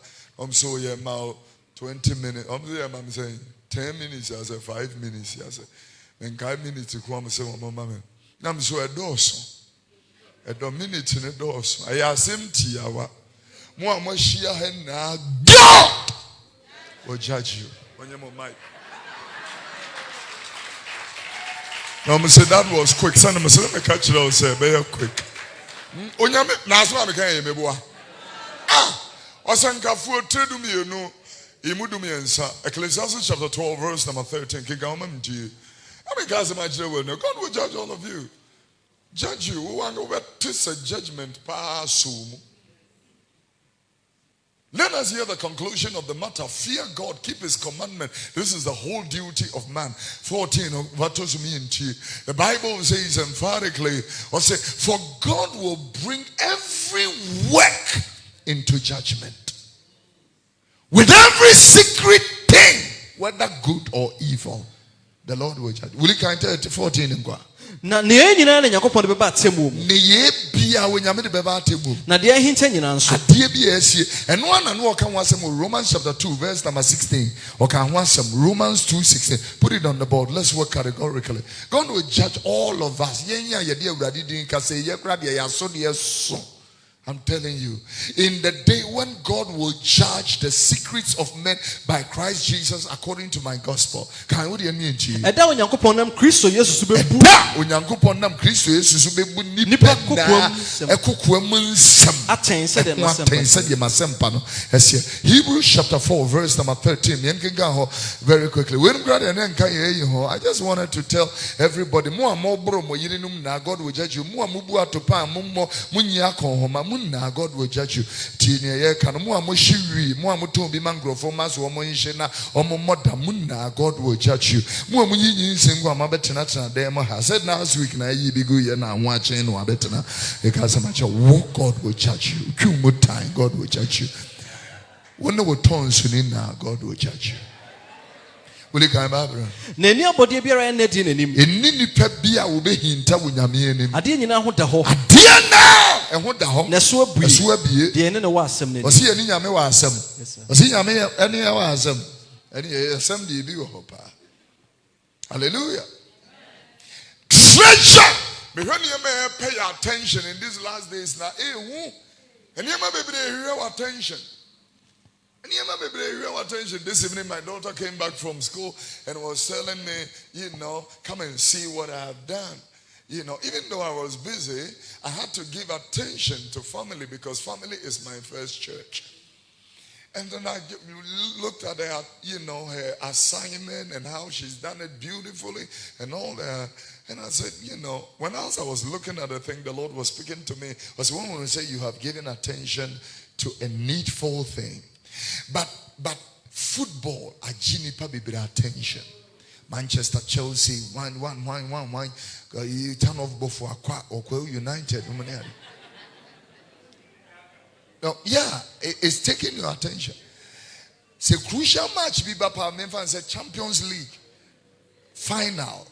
So ye ma 20 minutes. So I'm saying 10 minutes as a 5 minutes as a. Men 5 minutes ko am say omo mama. Na so e doso. A dominate in a doors. I ask him Tiawa. More Shia Henna. God will judge you. On your mic. Now, I said that was quick. Son, I said, let me catch it all. Say, very quick. Onyame, Naswa, I can't hear me. Ah, Osankafu, Tedumi, you know, Imudumi and Sa. Ecclesiastes chapter 12, verse number 13. Kigamam to you. I mean, guys, imagine God will judge all of you. Judge you. We want to taste a judgment. Let us hear the conclusion of the matter. Fear God, keep his commandment. This is the whole duty of man. 14 of what does mean to you? The Bible says emphatically, for God will bring every work into judgment. With every secret thing, whether good or evil, the Lord will judge. Will you count 14 in Gua? Na ne nyina na Yakobon be ba temu ne ye bia wo nyame de be ba temu na de ahinta nyina nso ade bia asie eno ana no oka ho asem Romans chapter 2 verse number 16 oka ho asem Romans 2:16. Put it on the board. Let's work categorically. God will judge all of us. Yenya ye de awurade din ka say ye kra de ya so de so I'm telling you, in the day when God will judge the secrets of men by Christ Jesus according to my gospel. Can you hear me? Eda onyankopon nam Kristo Yesu bebu. Eda onyankopon nam Kristo Yesu bebu nipa na ekokuam nsem. Aten se dem asempa no. Hebrews chapter 4 verse number 13. Very quickly. I just wanted to tell everybody, God will judge you. God will judge you. God will judge you. I said last week God will judge you. God will judge you. When the turns in now, God will judge you. Will you come back? Neni abodi biara na di nanim. Enini pa bia wo be hinta wo nyame anim. Ade nyina ho da ho. Ade na ho da ho. Na so abue. So abie. De ne wa asem ne. Osi eni nyame wa asem. Osi nyame eni wa asem. Eni asem de bi wo ho pa. Hallelujah. Treasure. Me when you may pay attention in these last days now. And you may be real attention. And you may be real attention. This evening, my daughter came back from school and was telling me, come and see what I have done. Even though I was busy, I had to give attention to family because family is my first church. And then I looked at her, her assignment and how she's done it beautifully and all that. And I said, when else I was looking at the thing, the Lord was speaking to me. Was when we say you have given attention to a needful thing. But football, I jinipa be attention. Manchester, Chelsea, one. You turn off before Aqua United. No, yeah, it's taking your attention. It's a crucial match. Biba Memphis said Champions League final.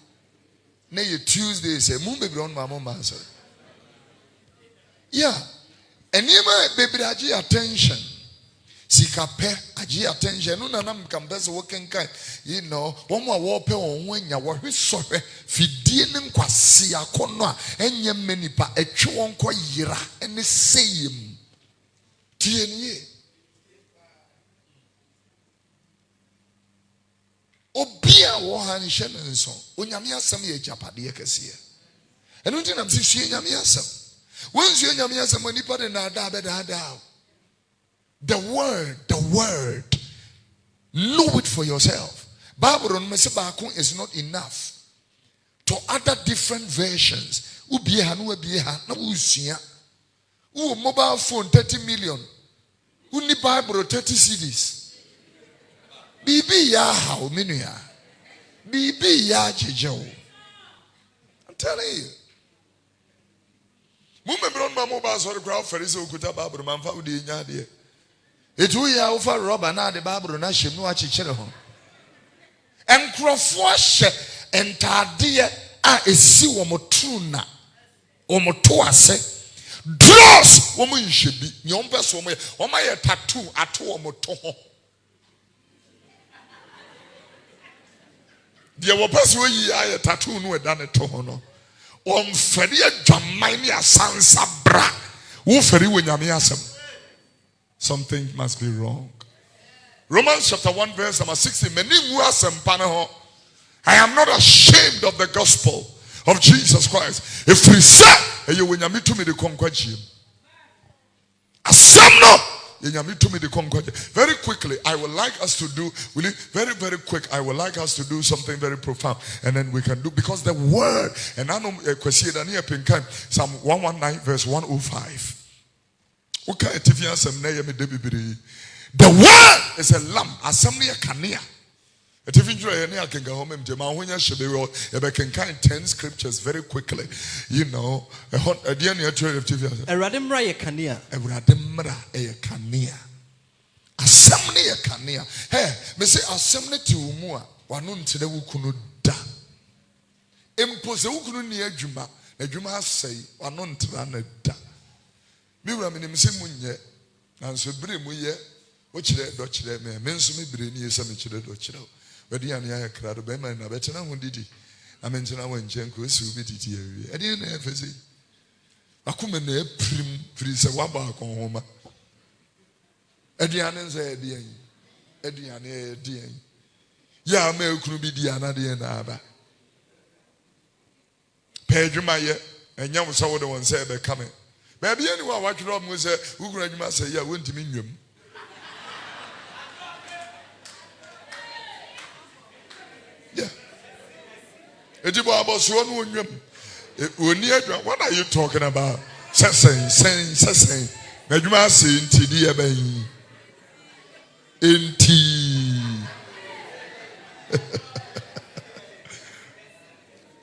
Nay, Tuesday say Mumbe Brown Mama. Yeah, and you baby aji attention. Sikape aji attention. No nanam kambes working kind. One more warpe on when ya were sorry. Fidienim kwasi akono enye menipa etwon kwa yira ene seyim. TNA. Obia wohan shenenso. Onyame asem ye japade kese. Eno nti nam si hie nyame asem. Wonsu nyame asem onipa de na da be da da. The word. Know it for yourself. Bible on mesebako is not enough. To other different versions. Ubie ha no abie ha na usua. Mobile phone 30 million. Uni Bible 30 CDs. Bibi ya how many ya? Bibi ya jejo. I'm telling you. Mumbe bron ma mobile sorry crowd ferisi okuta Bible man fa udi nya de. Etu ya ofa rubber na de Bible na hyem no achikyere ho. Enkrofo hye entade a esi wo motru na. Wo moto ase. Draws woman should be young person. Oh my tattoo at home. The person we are tattoo no done it to hono. Feria Jamainia Sansa Bra. Who ferry when Yamiasam? Something must be wrong. Romans chapter 1 verse number 60. I am not ashamed of the gospel of Jesus Christ. If we say you when you meet to me the conquest. Very quickly, I would like us to do very, very quick. I would like us to do something very profound, and then we can do because the word and I know Psalm 119 verse 105. The word is a lamp, assembly a cania. If you can go home and 10 scriptures very quickly, a radimra ye kania. A radimra a kania. Assembly a kania. Hey, me say assembly to umua. Wanun to the wukunu da. Impose ukunu near Juma. A Juma say, wanun to run da. Mira minimum and so bring me ye. Which let Dutch let me. Mensumi bring ye some Dutch. But the Ania crowd of Bema and a better one did it. I mentioned I went Jenko, so be it here. I didn't have to say. Akuma na prim firi se waba kon homa. Aduane nse edian. Aduane edian. Ya ma ekunu bi di anade na aba. Pedwuma ye enyam so wo de won say be come. Baby anyone watch it up and say, who could you say, yeah, went to me. Yeah. What are you talking about? Saying. Najuma saying, Tidia Bay.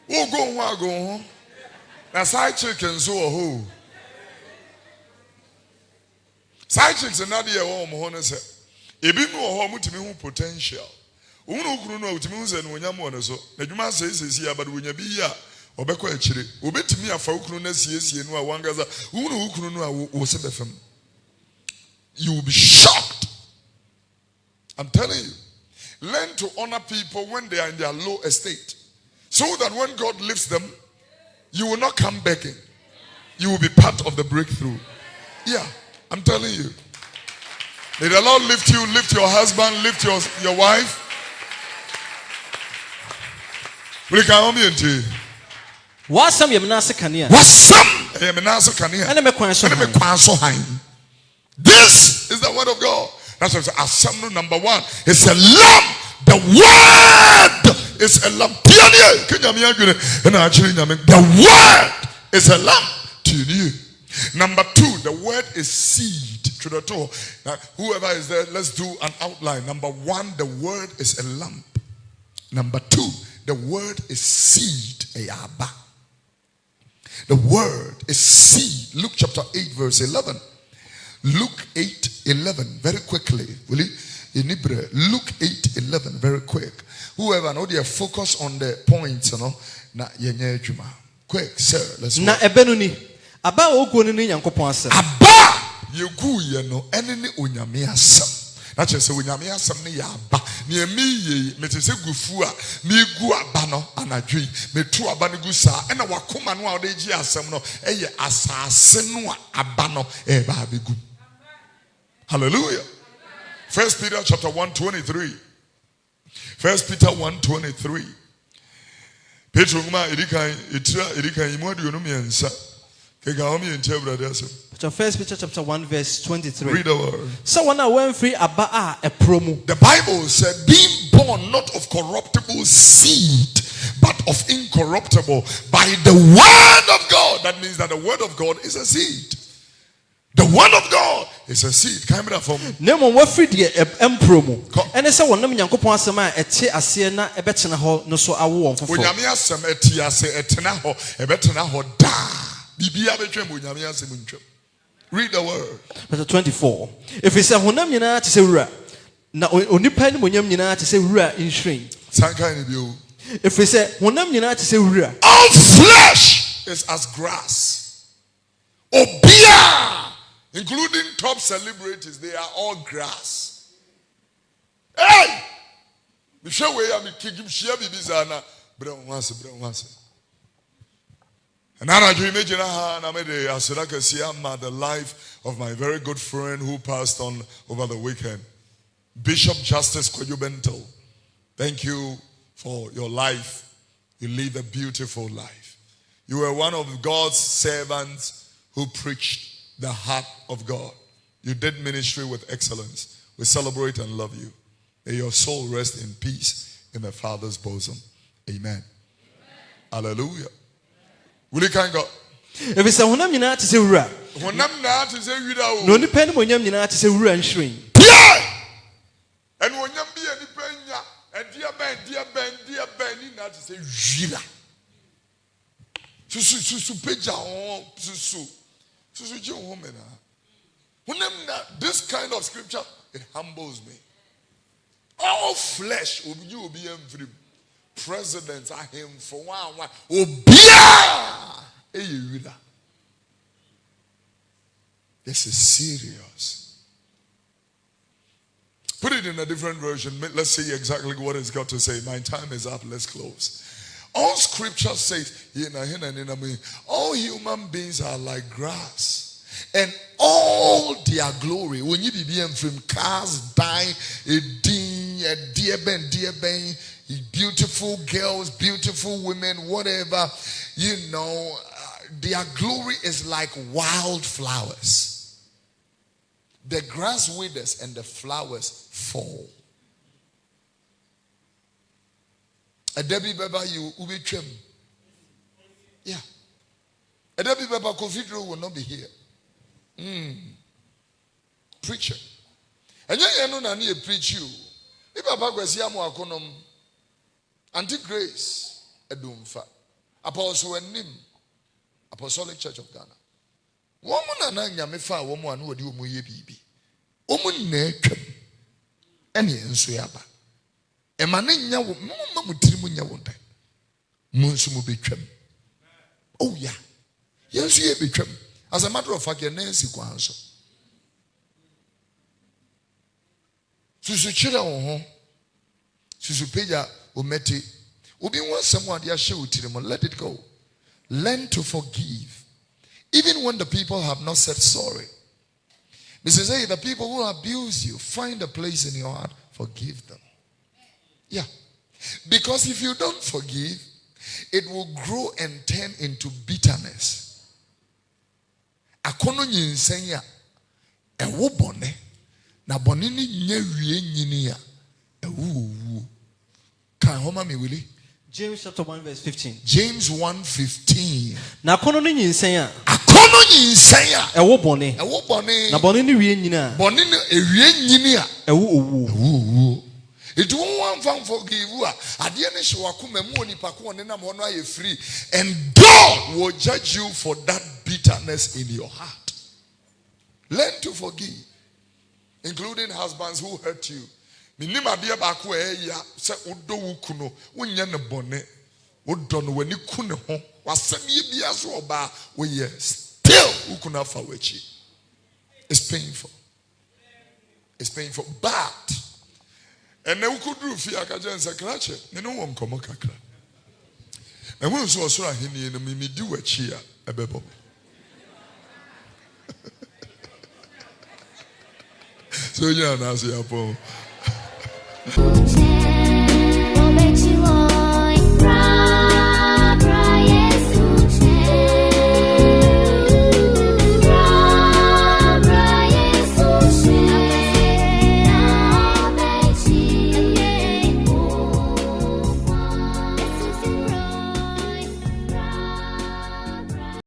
Oh, go home. Now, side chickens, so a hole. Side chicks are not the home, honest. If you know home to me potential. Uno Gruno to me and when you're so. Najuma says, here, but when you be here, or back actually, obey to me a falconess, yes, you know, one gaza, Uno Gruno was a FM. You will be shocked. I'm telling you. Learn to honor people when they are in their low estate. So that when God lifts them, you will not come begging. You will be part of the breakthrough. Yeah. I'm telling you. May the Lord lift you, lift your husband, lift your wife. We can be into. What's some Yamnasa Kania? What's some Yamnasa Kania? And this is the word of God. That's what I'm saying. Number one, it's a lamp. The word is a lamp. The word is a lamp to you. Number two, the word is seed. Now, whoever is there, let's do an outline. Number one, the word is a lamp. Number two, the word is seed. The word is seed. Luke chapter 8, verse 11. Luke 8:11. Very quickly, will you? In Hebrew, Luke 8:11. Very quick. Whoever know they focus on the points, you know. Na yenye juma. Quick, sir. Let's go. Na ebenuni. Aba ogu ni Nyankopon asem. Aba yegu ye no ene ni onyame asem. Na che se onyame asem ne ya aba. Ne emi ye mete se gufu a me gu aba no anadwi. Me tu aba ne gu sa ena wakoma no a ode gi asem no eye asase no aba no e ba begu. Hallelujah. 1 Peter chapter 1:23. 1 Peter 1:23. Petro nguma edikan imu aduonu miensa. So 1 Peter chapter 1 verse 23. Read the word. So when I went free aba a promo. The Bible said, being born not of corruptible seed, but of incorruptible by the word of God. That means that the word of God is a seed. The word of God is a seed. Camera for me. Nemo wa free the promo. And they say wonam Nyankopon asem a ete ase na ebetena ho no so awo won fofo. Onyame asem ete ase etena ho ebetena ho da. Read the word. Verse 24. If he said honam nyina te se wura na onipa ni monyam nyina te se wura nhwiren. Sanka ni bio. If he said honam nyina te se wura. All flesh is as grass. Obia, including top celebrities, they are all grass. Hey! Me show we am kigim shia bibizana. Bro once. And I dream the life of my very good friend who passed on over the weekend, Bishop Justice Koyubentel. Thank you for your life. You live a beautiful life. You were one of God's servants who preached the heart of God. You did ministry with excellence. We celebrate and love you. May your soul rest in peace in the Father's bosom. Amen. Hallelujah. Will you kind go? If it's a honam nyina te se wura. Honam na te se wura o. No nipa ni monyam nyina te se wura nhwiren. Yeah. And wonyam bi anipa nya, dia ben ni na te se wura. Susu peja on susu ji on me na. Honam na, this kind of scripture, it humbles me. All flesh will be every presidents are him for one. Obia! This is serious. Put it in a different version. Let's see exactly what it's got to say. My time is up. Let's close. All scripture says, all human beings are like grass, and all their glory. When you be from cars, dying, dear ben, beautiful girls, beautiful women, whatever, their glory is like wildflowers. The grass withers and the flowers fall. A Debbie Baba, you will be trim. Yeah. A Debbie Baba Kofi Oduro will not be here. Preacher. And you know, I need to preach you. If Papa Gwesiamu Akonom, Anti Grace, Edumfa, Apostle and Nim, Apostolic Church of Ghana. Woman and I Yamefa, woman who do Muye Bibi. Woman nature. Any Ensuyaba. Emania Mutirimunya one time. Munsumu betram. Oh, yeah. Yes, you betram. As a matter of fact, your name is Kwanso. Susuchira on Susupeja Umeti. Ubi want someone ya show to them, let it go. Learn to forgive. Even when the people have not said sorry. Mrs. A, the people who abuse you, find a place in your heart, forgive them. Yeah. Because if you don't forgive, it will grow and turn into bitterness. Akono nyinsenya ewo bone na bone ni nyawie nyini a ewo kan homa me wili. James chapter 1 verse 15. James 1:15. Na akono ni nyinsenya ewo bone na bone ni wie nyini a bone ni ewie nyini a ewo it won't want forgive you. Free, and God will judge you for that bitterness in your heart. Learn to forgive, including husbands who hurt you. It's painful. It's painful, but and then we could do fear kajan sakrache. They no one come kakra. And when so so ahini and me do a chia a bebo. So yeah, now see